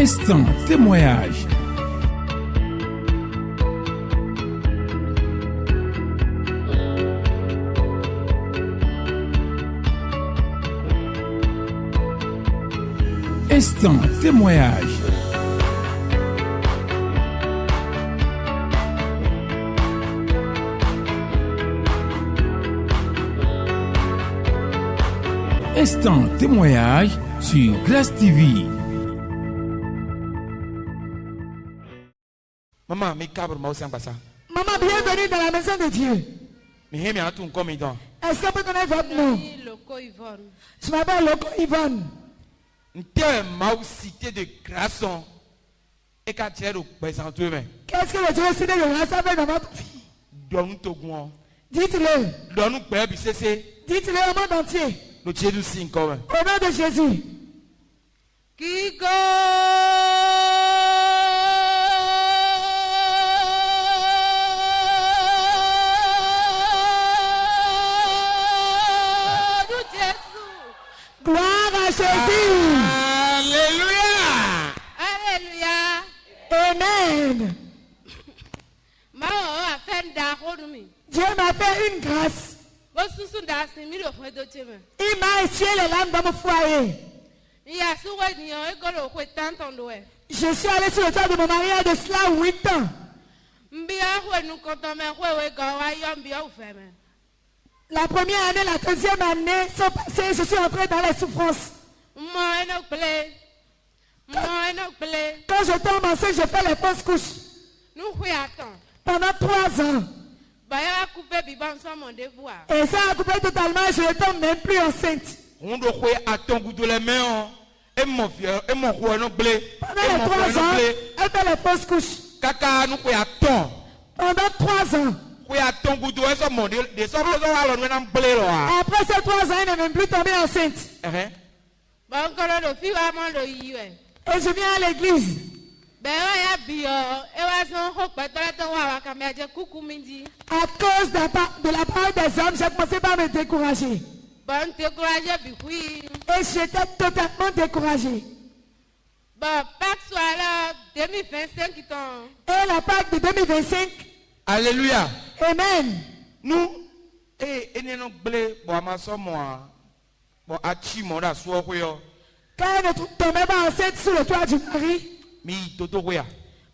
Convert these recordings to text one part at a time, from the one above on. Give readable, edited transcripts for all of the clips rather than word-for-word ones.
Instant témoignage. Instant témoignage. Instant témoignage sur Glace TV. Maman, mais cabre m'a aussi en passant. Maman, bienvenue dans la maison de Dieu. Mais il y a tout comme il doit. Est-ce que vous connaissez votre nom? Je m'appelle Loco Yvonne. Tel m'a cité de Grasson et qu'à tirer au présent tout même. Qu'est-ce que le Dieu cité de grâce avec dans votre vie? Donne-nous ton goût. Dites-le. Donne-nous père BCC. Dites-le au monde entier. Le Dieu du signe comme. Au nom de Jésus. Kiko. Gloire à Jésus. Alléluia. Alléluia. Amen. Dieu m'a fait une grâce. Il m'a essuyé les larmes dans mon foyer. Je suis allé sur le toit de mon mari il y a de cela 8 ans. La première année, la deuxième année sont passées, je suis entrée dans les souffrances. Quand je tombe enceinte, je fais les fausses couches. Pendant 3 ans. Et ça a coupé totalement, je ne tombe même plus enceinte. On doit attendre de les mains. Et mon vieux, et mon roi non blé. Pendant les 3 ans, elle fait les fausses couches. Kaka nous pouvons attendre. Pendant 3 ans. Après ces 3 ans, elle n'est même plus tombée enceinte. Et je viens à l'église. À cause de la parole des hommes, j'ai commencé par me décourager. Et j'étais totalement découragée. Et la Pâque de 2025. Alléluia. Amen. Nous, nous blé, quand elle ne tombait pas enceinte sous le toit du mari,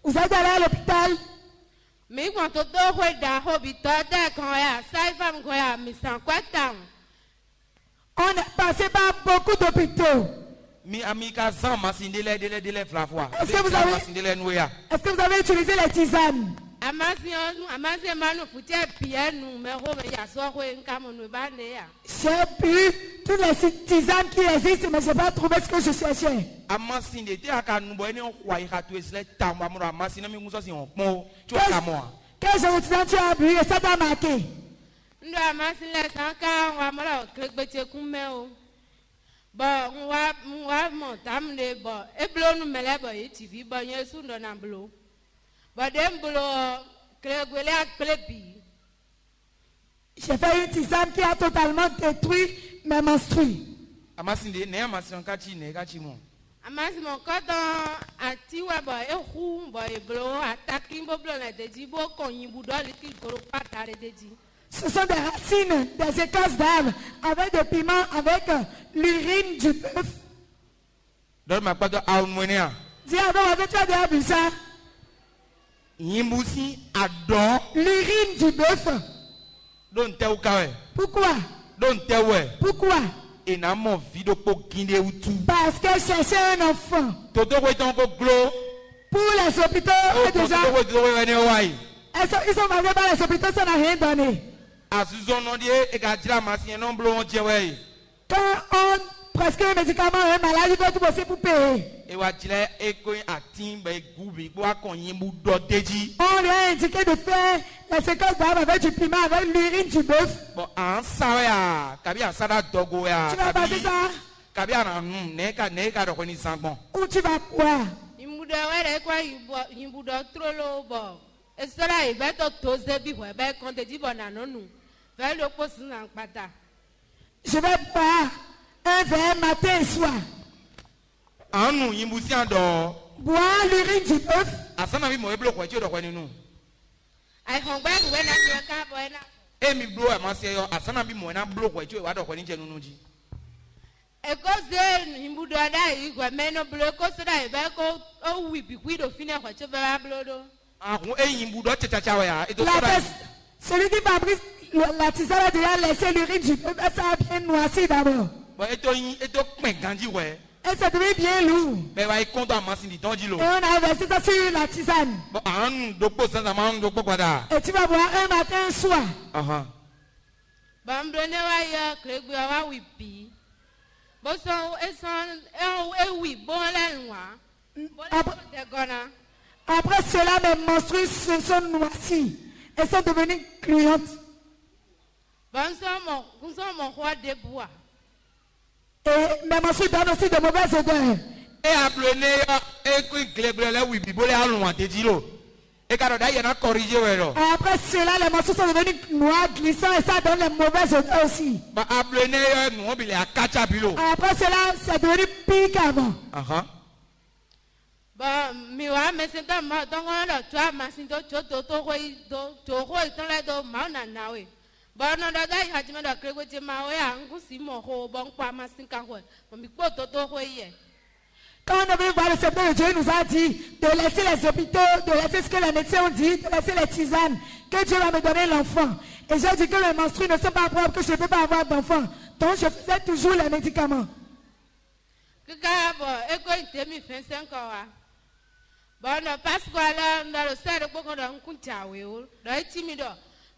vous êtes allé à l'hôpital. On a passé par beaucoup d'hôpitaux. Est-ce que vous avez utilisé les tisanes? J'ai bu toutes les tisanes qui existent, mais je n'ai pas trouvé ce que je cherchais. Quel genre de tisane tu as bu et ça t'a marqué? J'ai fait une tisane qui a totalement détruit mes menstrues. Ce sont des racines, des écorces d'arbres, avec des piments, avec l'urine du bœuf. Dis avant, tu as déjà bu ça? L'urine du bœuf. Pourquoi? Pourquoi? Parce qu'elle cherchait un enfant. Pour les hôpitaux, déjà, ils sont mariés par les hôpitaux, ça n'a rien donné. Quand on prescrit un médicament à un malade, il doit tout bosser pour payer. On lui a indiqué de faire la séquence d'arbre avec du piment, avec l'urine du bœuf. Tu vas passer ça? Où tu vas boire? Je vais boire un verre matin et soir. boit l'urine du bœuf. Asana mi mo eblo kwa chi do kwa ninu. I hungry when I look up when I. Emi blow am say yo asana bi mo na blow kwa chi wa do kwa ni nunu ji. E go say in budo da igwe meno blow ko so da e be ko o wi bi kwido fina kwa chi be blow do. Ah ho eyin budo chacha wa ya. Celui qui fabrique la tisane a déjà laissé l'urine du bœuf, ça a bien noirci d'abord. Bon eto pen ganji we. Et ça devient bien lourd. Mais va ikondo amasi ni tonji lo. Et on a versé ça sur la tisane. Bon an dokpo sanza ma an dokpo kwada. Et tu vas boire un matin, un soir. Aha. Bamdo ne wa ya klegbe wa wi bi. Bo so e wi bon la nwa. Bon la de gona. Après cela, mes menstrues se sont noircies. Elles sont devenues gluantes. Bon so mon roi de bois. Et mes menstrues donnent aussi de mauvaises odeurs. E ablone e ku glegle le wi bibole alun wa teji lo. E ka do da ye na corriger we ro. Et après cela, les menstrues sont devenues noires, glissantes et ça donne les mauvaises odeurs aussi. Ba ablone yo nu obile akacha bilo. Après cela, c'est devenu pire qu'avant. Aha. Ba mi wa me se ta ma don wa lo twa ma sin do to hoi to le do ma na na we. Ba no da dai ha jime da kregwe je ma we a ngu si mo ho bon kwa ma sin ka ho. Mo mi po to hoi ye. Quand on avait voir le Seigneur de Dieu, il nous a dit de laisser les hôpitaux, de laisser ce que les médecins ont dit, de laisser les tisanes, que Dieu va me donner l'enfant. Et j'ai dit que les menstrues ne sont pas propres, que je ne peux pas avoir d'enfant. Donc je faisais toujours les médicaments. Kika bo e ko intemi fensen ko wa. Ba no pasquala ndalo sare ko do nkunta we o. Do itimi do.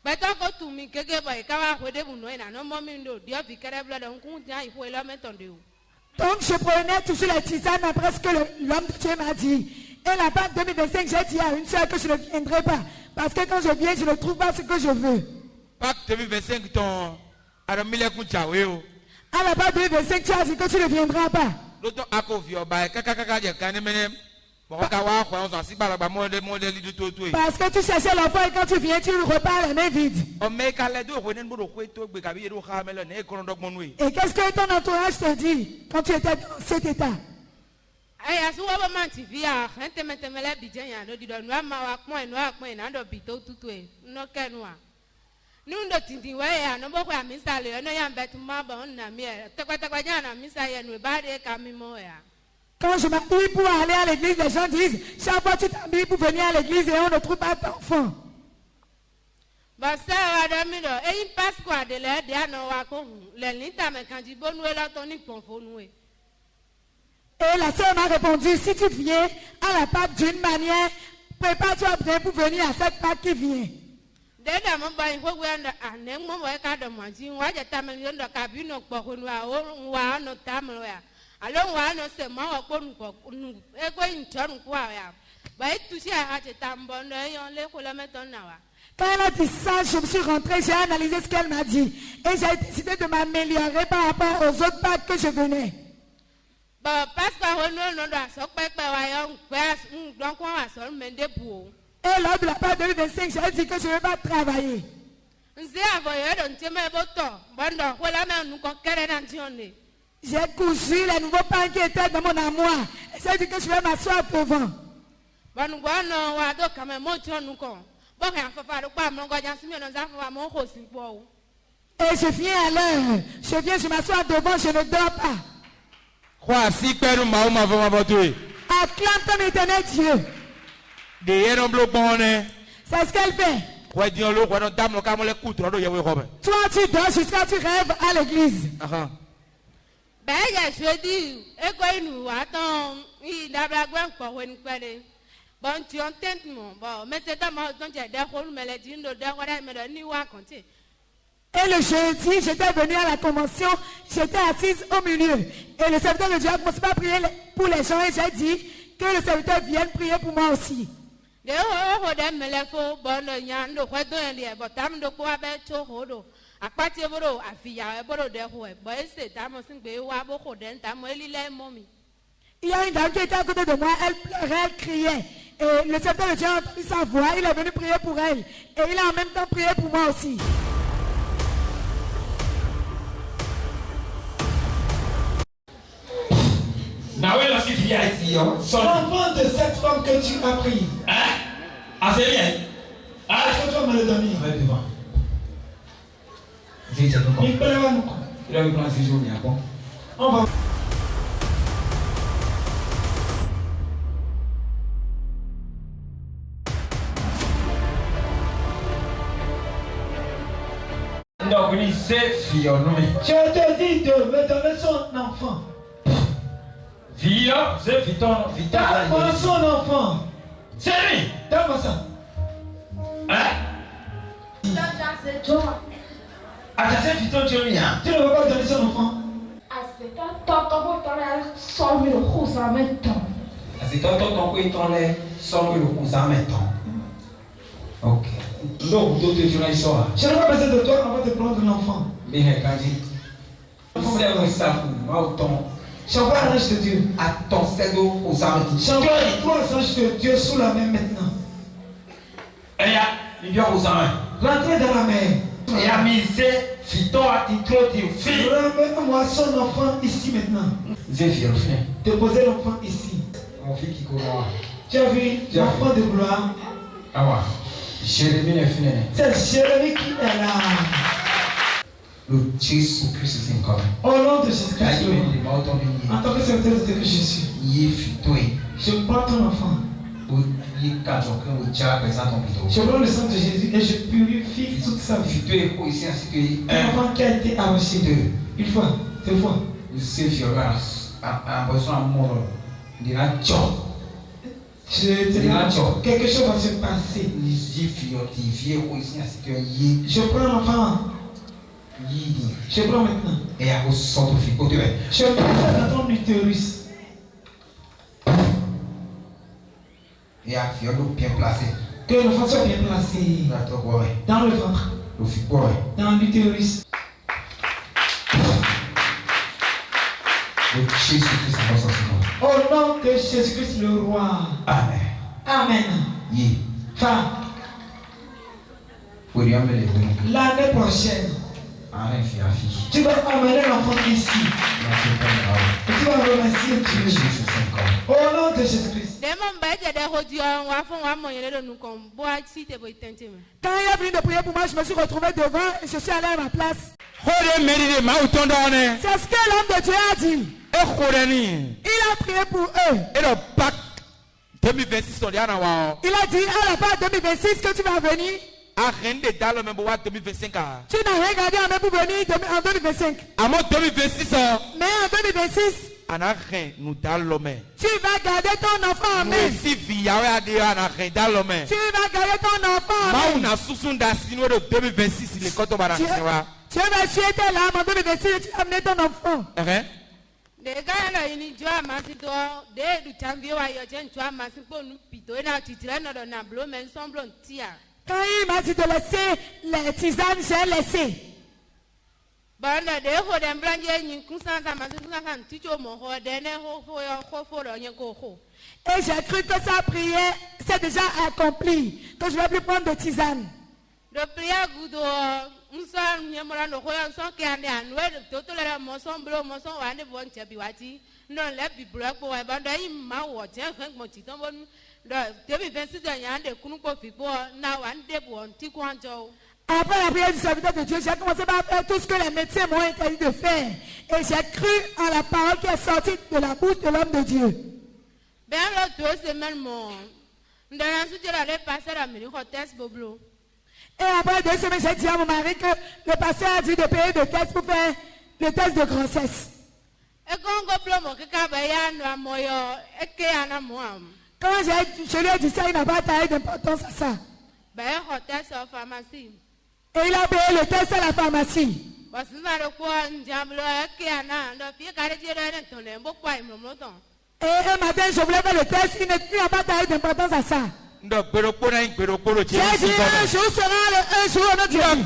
Ba to ko tumi keke ba e ka wa hode bu no ina no mo mi ndo dio bi kere bla do nkunta i ho ela metonde o. Donc je prenais toujours les tisanes après ce que l'homme de Dieu m'a dit. Et la Pâque 2025, j'ai dit à une soeur que je ne viendrai pas. Parce que quand je viens, je ne trouve pas ce que je veux. Pâque 2025 ton aramile kuncha we o. À la Pâque 2025, tu as dit que tu ne viendras pas. L'autre a confié au bail, kaka je kane menem. Bon, kawa kwa on si bala ba modèle du tout. Parce que tu cherchais l'enfant et quand tu viens, tu repars les mains vides. On met kale do ko nen bodo ko to gbe kabi do kha melo ne kono dog mon we. Et qu'est-ce que ton entourage te dit quand tu étais dans cet état? Aya so wa man TV a entemetemele bijan ya do di do no ma wa pon na do bito tutu e no kenu a. Nu ndo tindi we ya no bo kwa misale no ya mbetu ma ba on na mi e tekwa jana misale ya no ba de ka mi mo ya. Quand je m'habille pour aller à l'église, les gens disent, chaque fois tu t'habilles pour venir à l'église et on ne trouve pas d'enfant. Basa wa da mi do e pasqua de le de ano wa ko le linta me kan ji bonu e la to ni ponfo nu e. Et la sœur m'a répondu, si tu viens à la Pâque d'une manière, prépare-toi bien pour venir à cette Pâque qui vient. Deda mo ba in we anda ane mo wa ka do mo ji wa ja ta me ndo ka bi no po ko nu a o wa no ta me ya. Alors, on se met à quoi nous et quoi une tonne quoi ya. Bah, tout ça a été tambonné, on les colle maintenant. Quand elle a dit ça, je me suis rentrée, j'ai analysé ce qu'elle m'a dit. Et j'ai décidé de m'améliorer par rapport aux autres Pâques que je venais. Bah, parce que nous doit se faire donc on va se mettre pour. Et lors de la Pâque 2025, j'ai dit que je ne vais pas travailler. J'ai cousu les nouveaux pains qui étaient dans mon armoire. Et j'ai dit que je vais m'asseoir devant. Et je viens à l'heure. Je m'assois devant, je ne dors pas. Acclame ton éternel Dieu. C'est ce qu'elle fait. Toi, tu dors jusqu'à tu rêves à l'église. Ben, je dis, et quoi nous attends, il a la grande pour une pelle. Bon, tu entends mon bon, mais c'est un mot dont j'ai des rôles, mais les dînes de Dawara me donne ni à compter. Et le jeudi, j'étais venue à la convention, j'étais assise au milieu. Et le serviteur de Dieu a commencé à prier pour les gens et j'ai dit que le serviteur vienne prier pour moi aussi. De haut de Melefo, bon, yan de quoi donner, but tam de quoi bet au a partir de a fille à bord de Roy, boy, c'est Tamosin Bay, Wabo, then Tamoili, mommy. Il y a une dame qui était à côté de moi, elle pleurait, elle criait. Et le serviteur de Dieu a entendu sa voix, il est venu prier pour elle. Et il a en même temps prié pour moi aussi. Nawela L'enfant de cette femme que tu as pris. Hein? Ah, c'est bien. Ah, Est-ce que tu vas me le donner? va devant. Il peut l'avoir nous. Il a eu plein de jours, il y a bon. On va. Donc, il sait, fille, non, mais. Je te dis de me donner son enfant. Fille, c'est Viton. Donne-moi son enfant. C'est lui. Donne-moi ça. Hein? Ah, c'est Viton, tu es bien. Tu ne veux pas donner son enfant? C'est toi, ton coup, il t'en est 100 000 coups en même temps. Ok. Donc, d'autres, tu l'as eu. Je n'ai pas besoin de toi avant de prendre l'enfant. Mais, quand dit, c'est un savon, autant. J'envoie un ange de Dieu. Attends, c'est d'eau aux armes. J'envoie 3 anges de Dieu sous la main maintenant. Et il y a aux armes. Rentrez dans la mer. Et à misé, Viton a titré du fils. Ramène-moi son enfant ici maintenant. J'ai vu le frère. Déposez l'enfant ici. Mon fils qui court. Tu as vu l'enfant de gloire? Ah ouais. Jérémie est fini. C'est Jérémie qui est là. Le Jésus-Christ est encore. Au nom de Jésus-Christ. En tant que serviteur de Dieu que je suis. Je prends ton enfant. Je prends le sang de Jésus et je purifie toute sa vie. Un enfant qui a été arraché une fois, 2 fois. Quelque chose va se passer. Je prends l'enfant. Je prends maintenant. Je prends ça dans ton utérus. Et à faire l'eau bien placé. Que l'enfant soit bien placé. Dans le ventre. Dans l'utérus. Au nom de Jésus-Christ le roi. Amen. Amen. Femme. L'année prochaine. Tu vas amener l'enfant ici. Et tu vas remercier Dieu. Au nom de Jésus-Christ. Quand il a venu de prier pour moi, je me suis retrouvé devant et je suis allé à ma place. C'est ce que l'homme de Dieu a dit. Il a prié pour eux. Il a dit à la fin 2026 que tu vas venir. Tu n'as rien gardé en même pour venir en 2025. Mais en 2026, tu vas garder ton enfant en main. Tu vas garder ton enfant en main. Tu vas tuer tes larmes en 2026 et tu vas amener ton enfant. Quand il m'a dit de laisser les tisanes, j'ai laissé. Et j'ai cru que sa prière s'est déjà accomplie, que je ne vais plus prendre de tisane. Après la prière du serviteur de Dieu, j'ai commencé par faire tout ce que les médecins m'ont interdit de faire. Et j'ai cru en la parole qui est sortie de la bouche de l'homme de Dieu. Et après 2 semaines, j'ai dit à mon mari que le pasteur a dit de payer de test pour faire le test de grossesse. Quand je lui ai dit ça, il n'a pas taillé d'importance à ça. Et il a payé le test à la pharmacie. Et un matin, je voulais faire le test, il n'a pas taillé d'importance à ça. J'ai dit un jour sera un jour au nom de Dieu. Un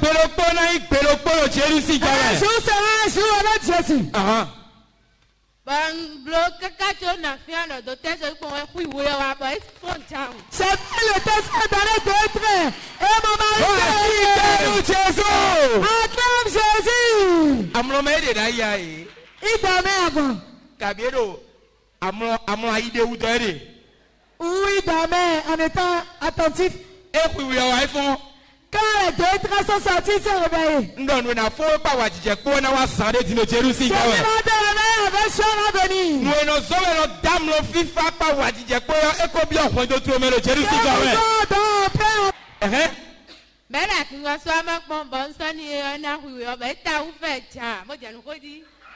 jour sera un jour au nom de Jésus. J'ai fait le test à donner 2 traits. Et mon mari acclame Jésus. Il dormait avant. Où il dormait en étant attentif. Quand les deux traits sont sortis, il s'est réveillé. C'est le moment de la mer avec chaud à venir.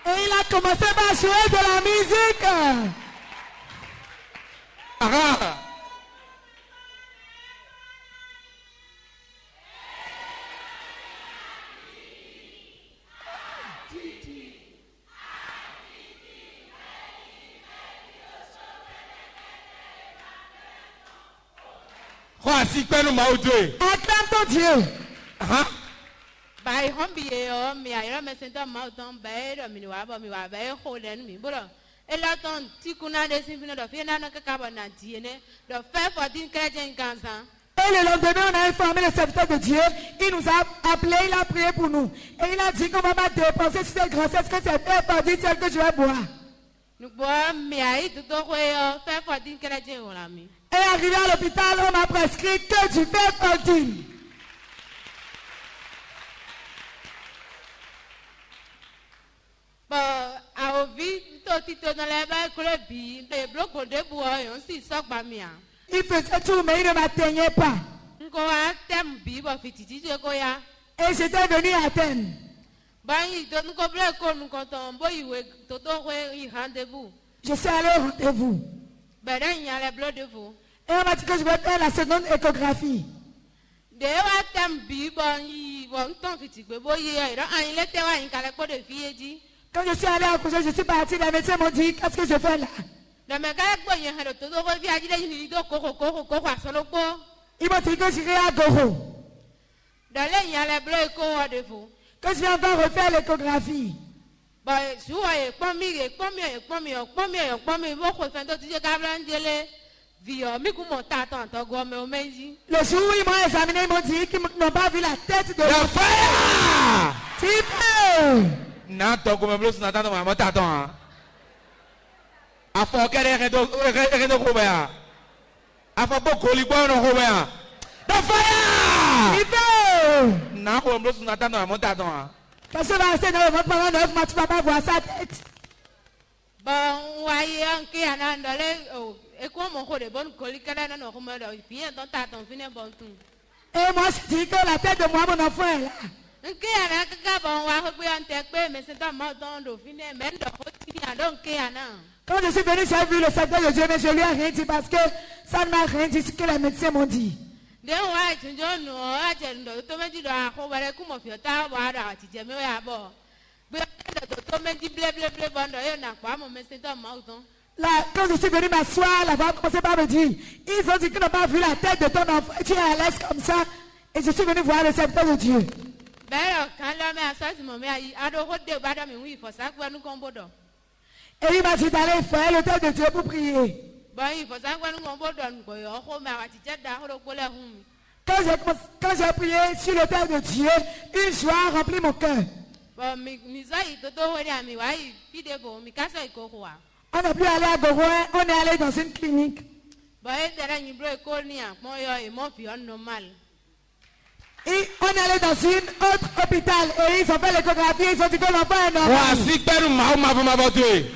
Et il a commencé par jouer de la musique. Acclame ton Dieu. Et le lendemain, on a informé le serviteur de Dieu. Il nous a appelé, il a prié pour nous. Et il a dit qu'on va pas dépenser sur cette grossesse, que c'est fait pour dire celle que je vais boire. Et arrivé à l'hôpital, on m'a prescrit que du fer fortune. Il faisait tout, mais il ne m'atteignait pas. Et j'étais venu à Athènes. Je suis allé au rendez-vous. Et on m'a dit que je vais faire la seconde échographie. Quand je suis allé accoucher, je suis parti, les médecins m'ont dit, qu'est-ce que je fais là? Ils m'ont dit que j'irai à Goro. Que je vais encore refaire l'échographie. Le jour où ils m'ont examiné, ils m'ont dit qu'ils n'ont pas vu la tête de la fire. Parce que va rester dans le ventre pendant 9 mois, tu ne vas pas voir sa tête. Et moi je dis que la tête de moi, mon enfant est là. Quand je suis venu, j'ai vu le secteur de Dieu, mais je lui ai rien dit parce que ça ne m'a rien dit ce que les médecins m'ont dit. Là, quand je suis venu m'asseoir, la voix a commencé par me dire, ils ont dit qu'ils n'ont pas vu la tête de ton enfant, tu es à l'aise comme ça, et je suis venu voir le serviteur de Dieu. Et il m'a dit d'aller faire le temps de Dieu pour prier. Quand j'ai prié sur le temps de Dieu, une joie a rempli mon cœur. On n'a plus allé à Goro, on est allé dans une clinique. Et on est allé dans une autre hôpital et ils ont fait l'échographie, ils ont dit que l'enfant est normal.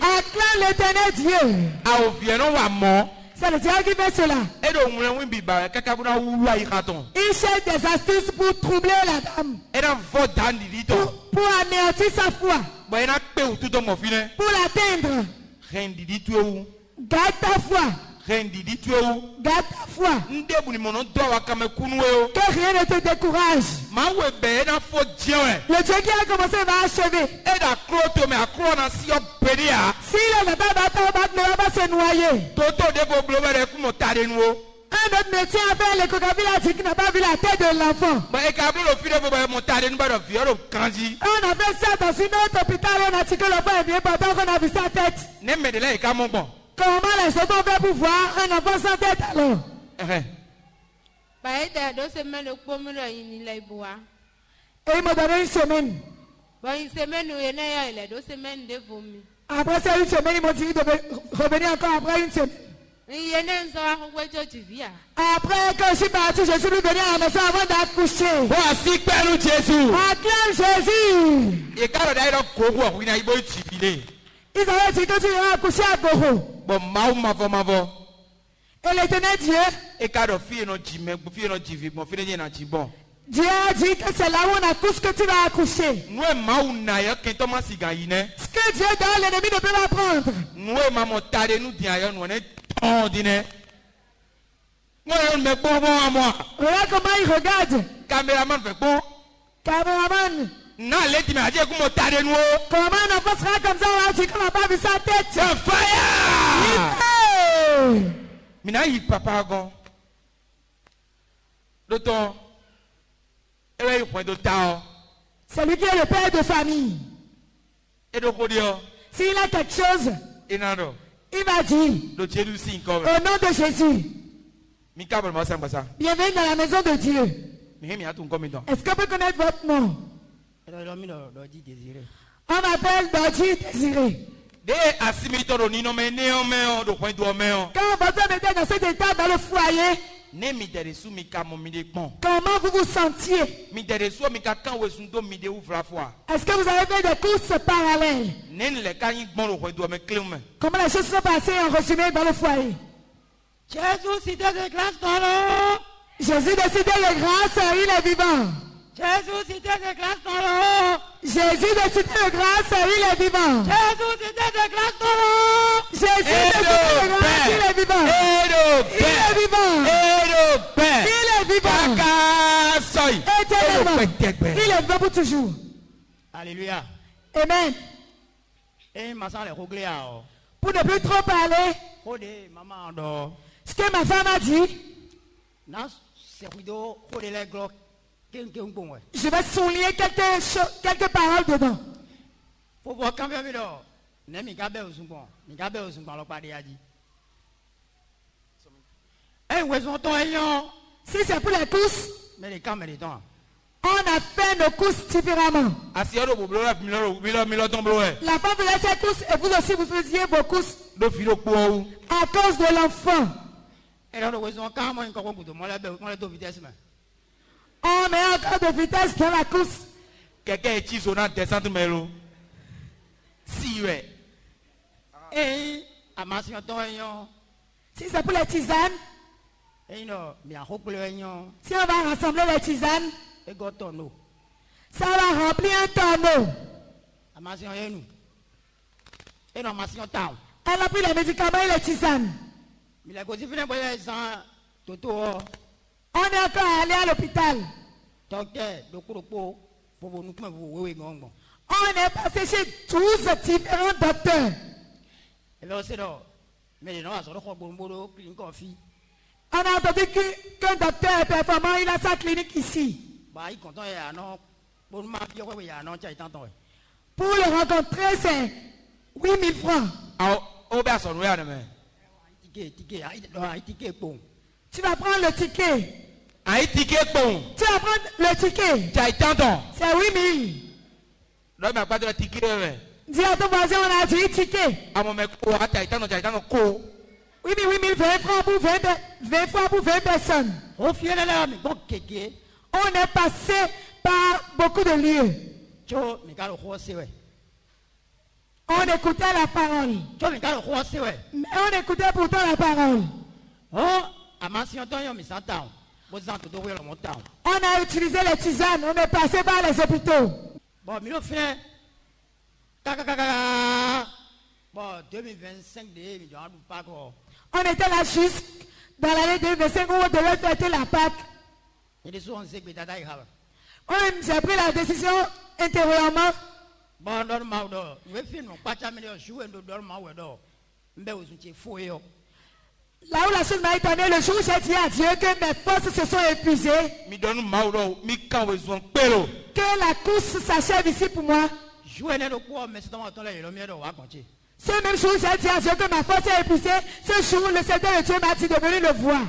Acclame l'éternel Dieu. C'est le diable qui fait cela. Il cherche des astuces pour troubler la dame. Pour anéantir sa foi. Pour l'atteindre. Garde ta foi. Garde ta foi. Que rien ne te décourage. Le Dieu qui a commencé va achever. S'il ne va pas battre, ne va pas se noyer. Un autre médecin a fait l'échographie, il a dit qu'il n'a pas vu la tête de l'enfant. On a fait ça dans une autre hôpital, on a dit que l'enfant est bien portant, qu'on a vu sa tête. Comment les autres ont fait pour voir un enfant sans tête alors? Et il m'a donné une semaine. Après ça, une semaine, ils m'ont dit de revenir encore après une semaine. Après que je suis parti, je suis venu à la maison avant d'accoucher. Voici Père Jésus. Acclame Jésus. Et quand on a eu un gros, il a eu un jubilé. Ils avaient dit que tu iras accoucher à Goro. Bon, ma. Et l'Éternel Dieu. Et quand on fait un jimé, on fait un jivé, on fait un jibon. Dieu a dit que c'est là où on accouche que tu vas accoucher. Nous, maounaïa, quand on m'a signé. Ce que Dieu donne, l'ennemi ne peut pas prendre. Nous, maman, t'as nous dire, nous, on est ordinaire. Moi, on me bon à moi. Regarde comment il regarde. Caméraman fait bon. Caméraman. Non, les tu m'as dit comment t'as de nous. Comment on passera comme ça, on a dit qu'on n'a pas vu sa tête. C'est fire! Mina y papa gon. D'autant. Et là, point de temps. C'est lui qui est le père de famille. Et de quoi dire? S'il a quelque chose, il va dire au nom de Jésus. Bienvenue dans la maison de Dieu. Est-ce qu'on peut connaître votre nom? On m'appelle Dodi Désiré. Quand votre femme était dans cet état dans le foyer, comment vous vous sentiez? Est-ce que vous avez fait des courses parallèles? Comment les choses sont passées en résumé dans le foyer? Jésus décidait de grâce dans l'eau. Jésus décidait de grâce, il est vivant. Jésus décidait de grâce dans l'eau. Jésus décidait de grâce, il est vivant. Jésus décidait de grâce dans l'eau. Jésus décidait de grâce, il est vivant. Il est vivant. Il est vivant. Éternellement. Il est vivant pour toujours. Alléluia. Amen. Pour ne plus trop parler, ce que ma femme a dit, je vais souligner quelques paroles dedans. Si c'est pour les courses, on a fait nos courses différemment. La femme faisait ses courses et vous aussi vous faisiez vos courses à cause de l'enfant. On met encore de vitesse dans la course. Quelqu'un est ici au descendre mélo. Si ouais. Si c'est pour les tisanes, si on va rassembler les tisanes, ça va remplir un tonneau. Elle a pris les médicaments et les tisanes. On est encore allé à l'hôpital. On est passé chez 12 différents docteurs. On a entendu qu'un docteur est performant, il a sa clinique ici. Pour le rencontrer, c'est 8 000 francs. Tu vas prendre le ticket. Tu vas prendre le ticket. C'est 8 000. Dis à ton voisin, on a dit ticket. 8 000, 20 francs pour 20 fois pour 20 personnes. On est passé par beaucoup de lieux. On écoutait la parole. Mais on écoutait pourtant la parole. On a utilisé les tisanes. On est passé par les hôpitaux. Bon, 2025, on était là juste dans l'année 2025 où on devait fêter la Pâque. J'ai pris la décision intérieurement. Là où la chose m'a étonné, le jour où j'ai dit à Dieu que mes forces se sont épuisées, que la course s'achève ici pour moi. Ce même jour, j'ai dit à Dieu que ma force est épuisée. Ce jour, le Seigneur de Dieu m'a dit de venir le voir.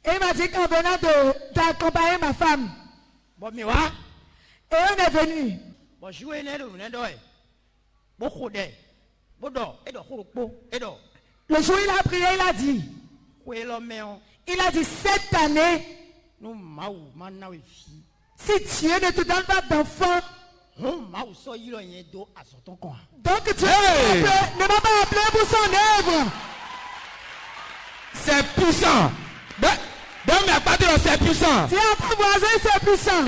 Et il m'a dit qu'en venant d'accompagner ma femme. Et on est venu. Le jour où il a prié, il a dit, cette année, si Dieu ne te donne pas d'enfant, donc tu ne m'as pas appelé pour son œuvre. C'est puissant. Donc, mais à partir de c'est puissant. Tu as ton voisin, c'est puissant.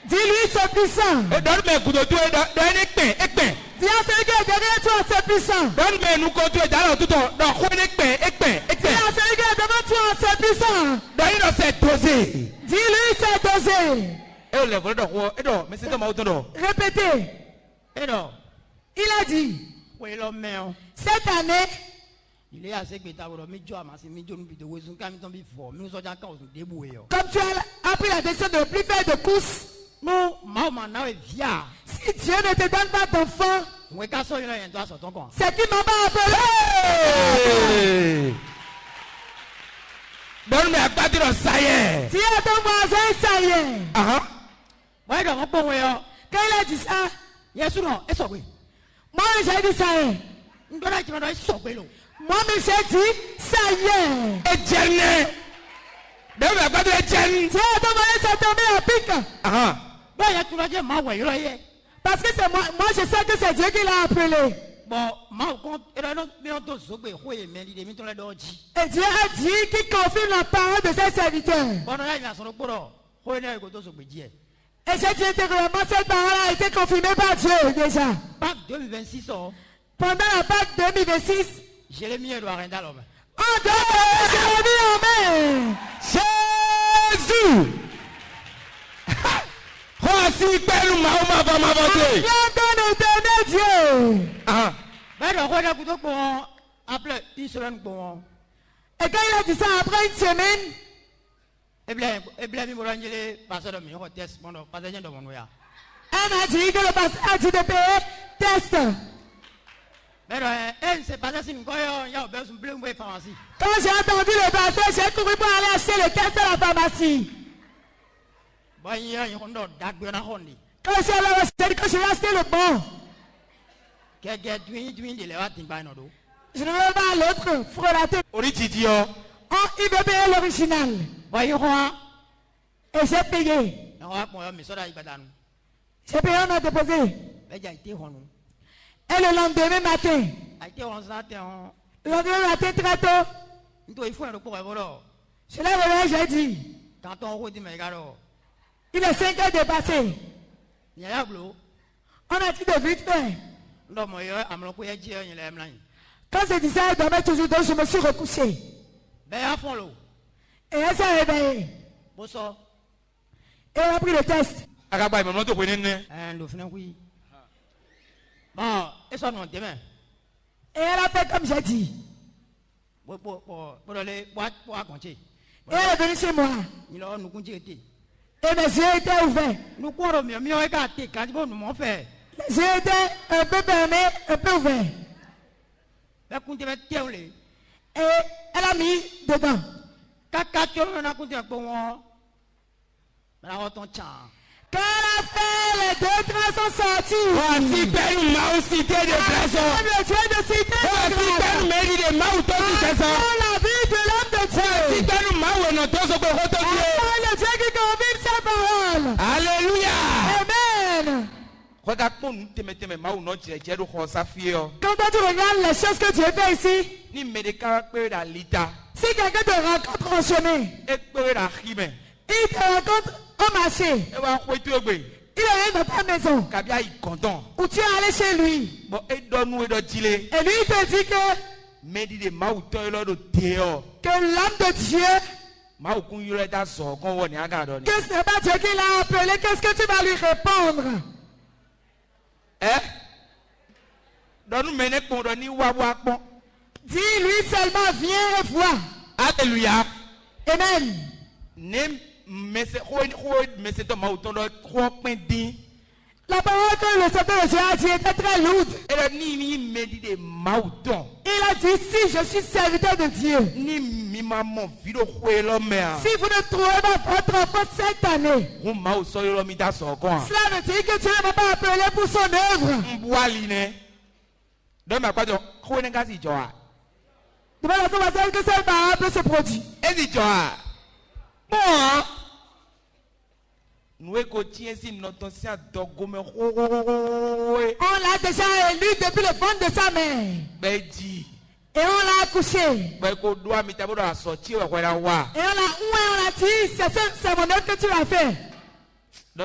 Dis-lui, c'est puissant. Dis à celui qui est derrière toi, c'est puissant. Dis à celui qui est devant toi, c'est puissant. Dis-lui, c'est dosé. Répétez. Il a dit, cette année, comme tu as appris la décision de ne plus faire de courses, si Dieu ne te donne pas d'enfant, c'est qu'il m'a pas appelé. Donne-moi à partir de ça y est. Dis à ton voisin, ça y est. Quand il a dit ça, moi j'ai dit ça y est. Moi j'ai dit ça y est. Etienne. Donne-moi à partir de Etienne. Dis à ton voisin, c'est tombé à pic. Parce que c'est moi je sais que c'est Dieu qui l'a appelé. Et Dieu a dit qu'il confirme la parole de ses serviteurs. Et j'ai dit que vraiment cette parole a été confirmée par Dieu déjà. Pendant la Pâque 2026, Jérémie doit arrêter l'homme. Oh Dieu, Jérémie, amen. Jésus. Voici Père Mahoma va m'avancer. Viens dans l'éternel Dieu. Et quand il a dit ça après une semaine, elle m'a dit que le pasteur a dit de payer test. Quand j'ai entendu le pasteur, j'ai couru pour aller acheter le test à la pharmacie. Quand je vais acheter le bon, je ne veux pas l'autre frelater. Oh, il veut payer l'original. Et j'ai payé. J'ai payé, on a déposé. Et le lendemain matin, très tôt, je l'ai réveillé, j'ai dit, il est 5 heures dépassé. On a dit de vite fait. Quand je disais, elle dormait toujours, donc je me suis recouché. Et elle s'est réveillée. Et elle a pris le test. Et elle a fait comme j'ai dit. Et elle est venue chez moi. Et mes yeux étaient ouverts. Les yeux étaient un peu fermés, un peu ouverts. Et elle a mis dedans. Quand elle a fait, les 2 traits sont sortis. Voici Père Mahocité de trésor. Le Dieu de cité. Voici Père Mary de Mahouton de trésor. La vie de l'homme de Dieu. Voici Père Mahouton de Dieu. Le Dieu qui confirme sa parole. Alléluia. Amen. Quand tu regardes les choses que Dieu fait ici, si quelqu'un te rencontre en chemin, il te rencontre au marché, il est dans ta maison, ou tu es allé chez lui, et lui te dit que l'homme de Dieu, que ce n'est pas Dieu qui l'a appelé, qu'est-ce que tu vas lui répondre? Dis-lui seulement, viens et vois. Alléluia. Amen. La parole que le Seigneur de Dieu a dit était très lourde. Il a dit, si je suis serviteur de Dieu, ne trouvez pas votre enfant cette année, cela ne dit que Dieu ne va pas appeler pour son œuvre. Demande à ton voisin que c'est valable ce produit. On l'a déjà élu depuis le ventre de sa mère. Et on l'a accouché. Et on l'a dit, c'est mon œuvre que tu as fait. Tu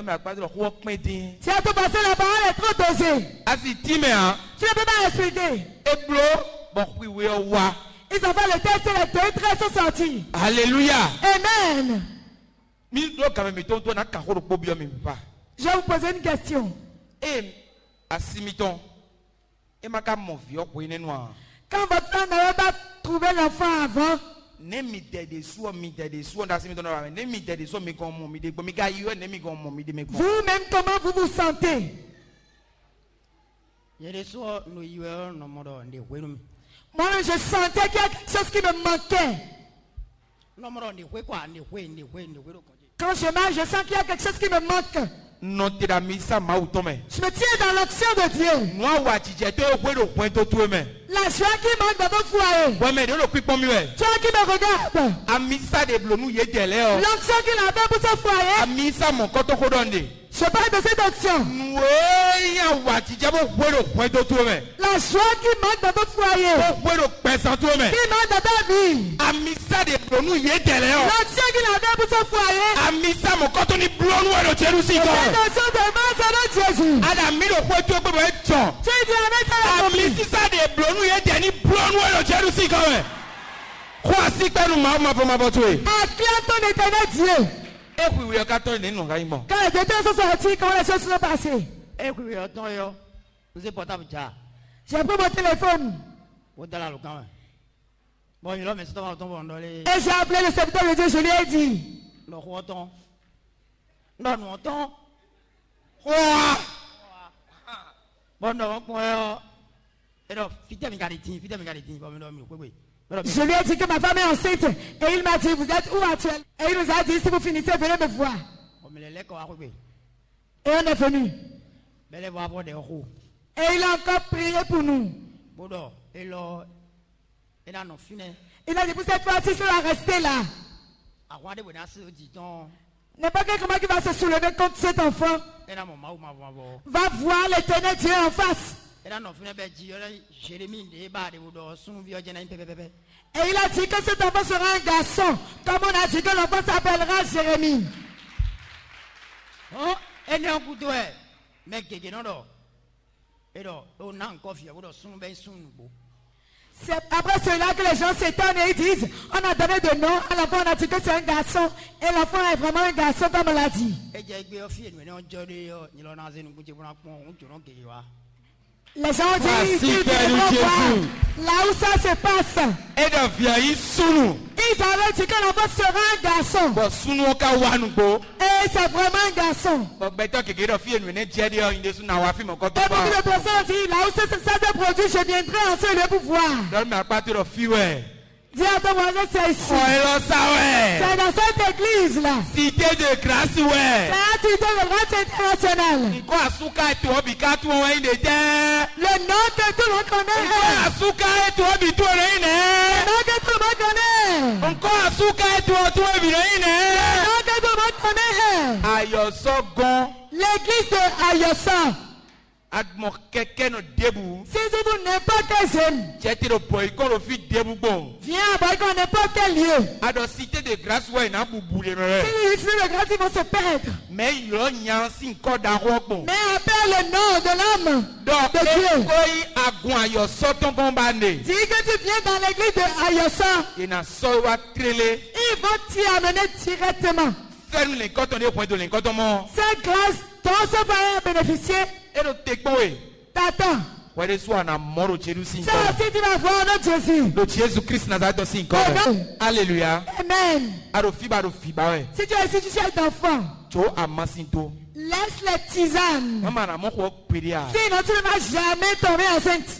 as tout passé, la parole est trop dosée. Tu ne peux pas expliquer. Ils ont fait le test et les 2 traits sont sortis. Alléluia. Amen. Je vais vous poser une question. Quand votre femme n'avait pas trouvé l'enfant avant, vous-même comment vous vous sentez? Moi, je sentais qu'il y a quelque chose qui me manquait. Quand je marche, je sens qu'il y a quelque chose qui me manque. Je me tiens dans l'action de Dieu. La joie qui manque dans votre foyer. Toi qui me regardes. L'action qu'il a fait pour ce foyer. Je parle de cette action. La joie qui manque dans votre foyer. Qui manque dans ta vie. L'action qu'il a fait pour ce foyer. L'action de Jésus. Tu dis avec la acclame ton éternel Dieu. Quand les détails sont sortis, comment les choses sont passées? J'ai pris mon téléphone. Et j'ai appelé le serviteur de Dieu, je lui ai dit. Je lui ai dit que ma femme est enceinte. Et il m'a dit, vous êtes où actuellement? Et il nous a dit, si vous finissez, venez me voir. Et on est venu. Et il a encore prié pour nous. Il a dit, pour cette fois-ci, il va rester là. N'importe comment qui va se soulever contre cet enfant va voir l'éternel Dieu en face. Et il a dit que cet enfant sera un garçon. Comme on a dit que l'enfant s'appellera Jérémie. C'est après cela que les gens s'étonnent et ils disent, on a donné de nom à l'enfant, on a dit que c'est un garçon. Et l'enfant est vraiment un garçon comme on l'a dit. Les gens disent, là où ça se passe, ils avaient dit que l'enfant sera un garçon. Et c'est vraiment un garçon. Et beaucoup de personnes disent, là où ça se produit, je viendrai en ce lieu pour voir. Dis à ton voisin, c'est ici. C'est dans cette église-là. Cité de grâce, C'est un cité de grâce internationale. Le nom que tout le monde connaît. Le nom que tout le monde connaît. Le nom que tout le monde connaît. L'église de Ayosa. Si tu trouves n'importe quel jeune, viens à Boycon, n'importe quel lieu. Si de grâce, ils vont se perdre. Mais appelle le nom de l'homme de Dieu. Dis que tu viens dans l'église de Ayosa. Ils vont t'y amener directement. Cette grâce dont ce foyer a bénéficié. T'attends. Ça aussi tu vas voir notre Jésus. Alléluia. Amen. Si tu es ici, tu cherches d'enfant, laisse les tisanes. Sinon tu ne vas jamais tomber enceinte.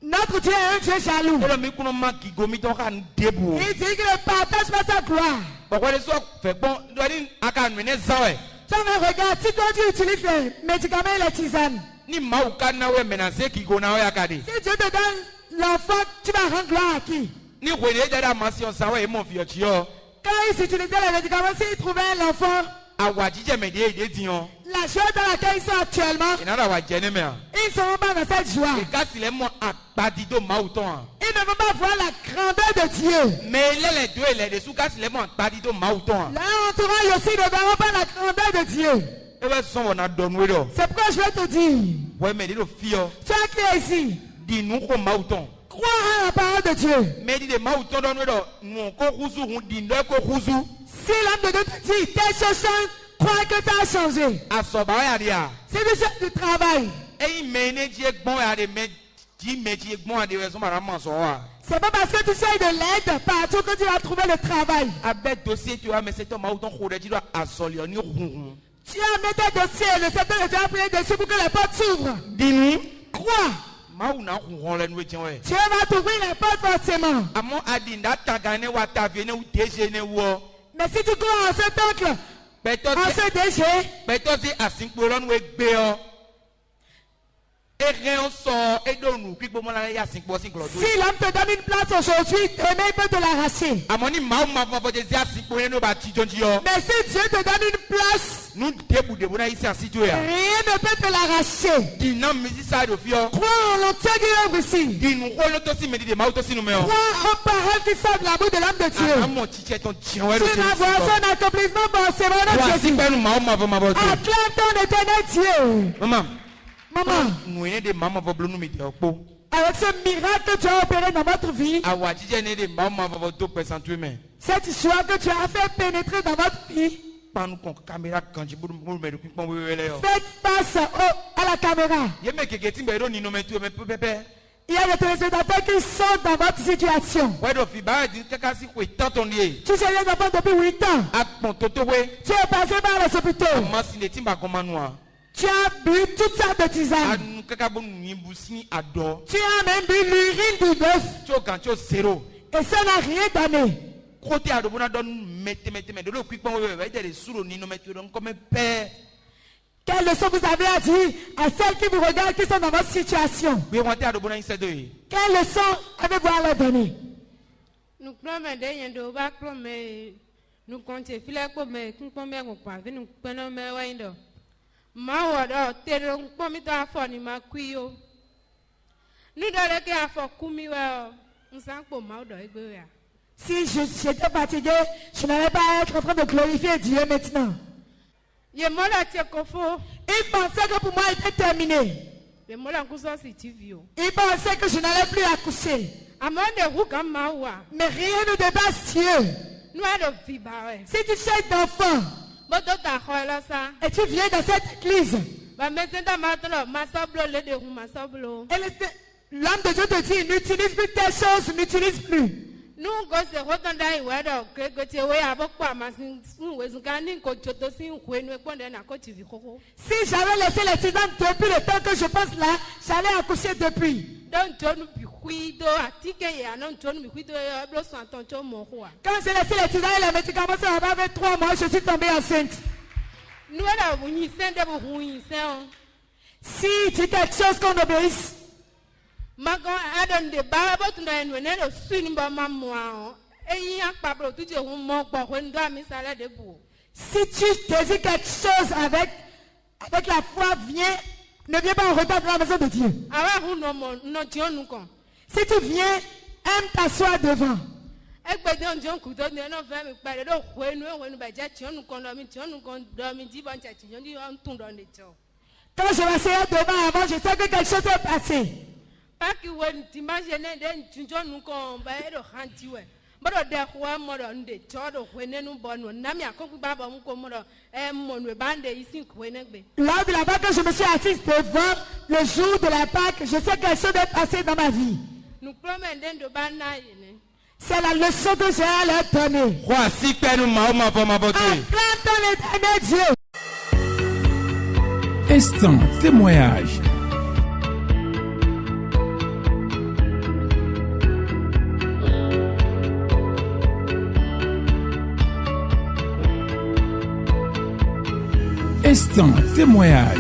Notre Dieu est un Dieu jaloux. Ele mi kuno ma gigo mi ton kan debu. Il dit qu'il ne partage pas sa gloire. Pourquoi les soirs fait bon, doit dire aka mene zawe. Tu regarde, si toi tu utilises les médicaments et les tisanes, Ni ma ukana we menace gigo na we akade. si Dieu te donne l'enfant, tu vas rendre gloire à qui? Ni wele dada masion sawe e mon fio chio. Quand ils utilisaient les médicaments, s'ils trouvaient l'enfant, Awa jije me de dion. la joie dans laquelle ils sont actuellement, Inara wa jene me. ils ne seront pas dans cette joie. E ka sile mo akpadido ma uton. Ils ne vont pas voir la grandeur de Dieu. Mais les deux les de sou ka sile mo akpadido ma uton. Leur entourage aussi ne verront pas la grandeur de Dieu. E be son wona donwe do. C'est pourquoi je vais te dire, Ouais me de do fio. toi qui es ici, Di nu ko ma uton. crois à la parole de Dieu. Mais di de ma uton donwe do. Nu ko kuzu hun di ndo ko kuzu. Si l'homme de Dieu te dit, tes choses, crois que ça a changé. Asoba ya dia. Si tu cherches du travail, Eyi mene die gbon ya de me di me die gbon ya de we so mara man so wa. c'est pas parce que tu cherches de l'aide partout que tu vas trouver le travail. Avec dossier tu as mais c'est ton ma uton ko de di do asoli ni hun. Tu as mis tes dossiers, le secteur de Dieu a prié dessus pour que les portes s'ouvrent. Dinu. Crois, Ma una hun le nu tian we. Dieu va t'ouvrir les portes forcément. Amo adinda tagane wa taviene ou dejene wo. Mais si tu crois en cet oncle, en ce DG, Beto si asinkpo lon we gbe o. E rien so e do nu kigbo mo la ya asinkpo sinklo do. si l'homme te donne une place aujourd'hui, demain il peut te l'arracher. Amoni ma fo de si asinkpo yen no ba ti jonji yo. Mais si Dieu te donne une place, Nu debu debu na isi asito ya. rien ne peut te l'arracher. Dina misi sa do fio. Crois en l'entier qui œuvre ici. Dinu ko lo to si medi de ma to si no me o. Crois aux paroles qui sortent de la bouche de l'homme de Dieu. Amo chiche ton tian we do. Tu vas voir son accomplissement forcément dans Wa Jésus. si pe nu ma fo ma bo to. Acclame ton éternel Dieu. Mama. Maman, Nu ene de mama fo blonu mi de opo. avec ce miracle que tu as opéré dans votre vie, Awa chiche ne de ma fo to pesantue me. cette joie que tu as fait pénétrer dans votre vie, Panu kon caméra kanji buru me do pipon we le yo. faites face à la caméra. Ye me keke timbe do ni no me tu me pepe. Il y a des téléspectateurs qui sont dans votre situation. Ouais do fi ba di kaka si ko tanton lié. Tu sais les enfants depuis 8 ans. A pon toto we. Tu es passé par les hôpitaux. Ma si ne timba komanoa. Tu as bu toutes sortes de tisanes. Anu kaka bon ni busi ado. Tu as même bu l'urine du bœuf. Cho kan cho zéro. Et ça n'a rien donné. Côté ado bona don mette de lo kwikpon we we de suro ni no metu don comme père. Quelle leçon vous avez à dire à celles qui vous regardent qui sont dans votre situation? We wanted ado bona instead de. Quelle leçon avez-vous à leur donner? Nous prenons des gens de bac, mais nous comptons filer comme nous pouvons pas venir nous prenons mes windows. Ma wada tere nkpomi to afọ ni ma kuyo. Nous dole ke afọ kumi wa nsanpo ma odo egbe ya. Si j'étais fatigué, je n'allais pas être en train de glorifier Dieu maintenant. Ye mola tie kofo. Il pensait que pour moi il était terminé. Ye mola nkuso si TV o. Il pensait que je n'allais plus accoucher. Amande hu kam ma wa. Mais rien ne dépasse Dieu. Nous ado fiba we. Si tu cherches d'enfants Boto ta khola sa. et tu viens dans cette église, Ba metenda matlo masablo le de hu masablo. et l'homme de Dieu te dit, n'utilise plus tes choses, n'utilise plus. Nous go se hotanda iwado kegote we abokwa masin wezungani ko choto sin kwenu ekwonde na ko TV koko. Si j'avais laissé les tisanes depuis le temps que je pense là, j'allais accoucher depuis. Don't tonu bihuido atike ya non tonu bihuido blo so antoncho mo ho. Quand j'ai laissé les tisanes et les médicaments, ça va faire 3 mois, je suis tombée enceinte. Nous ala bunyi sende bo huyi sen. Si tu quelque chose qu'on obéisse, Mago adon de baba tunda enwe ne do swini ba mamwa. Eyin akpabro tuje hu mo gbo ho ndo ami sala de bu. si tu désires quelque chose avec la foi, ne viens pas en retard dans la maison de Dieu. Awa hu no mo no ti onu kan. Si tu viens, aime t'asseoir devant. Egbede on jon kuto ne no fe mi pare do ho enu ba je ti onu kan do mi di ban che ti yon di on tun do ne jo. Quand je m'asseyais devant avant, je sais que quelque chose est passé. Paki wen ti ma je ne de tinjo nu kan ba e do hanti we. Bodo de ho mo do nde cho do ho ne nu bo nu na mi akoku baba mu ko mo do mo nu bande isi ko ne gbe. Lors de la Pâque, que je me suis assise devant le jour de la Pâque, je sais que quelque chose est passé dans ma vie. Nous promenons de banaille. C'est la leçon que j'ai à leur donner. Wa si pe nu ma o ma fo ma bo to. Acclame ton éternel Dieu. Instant témoignage. Instant témoignage.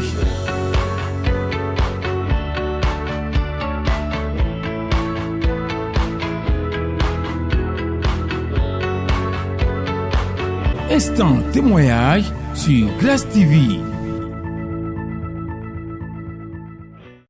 Instant témoignage sur Glace TV.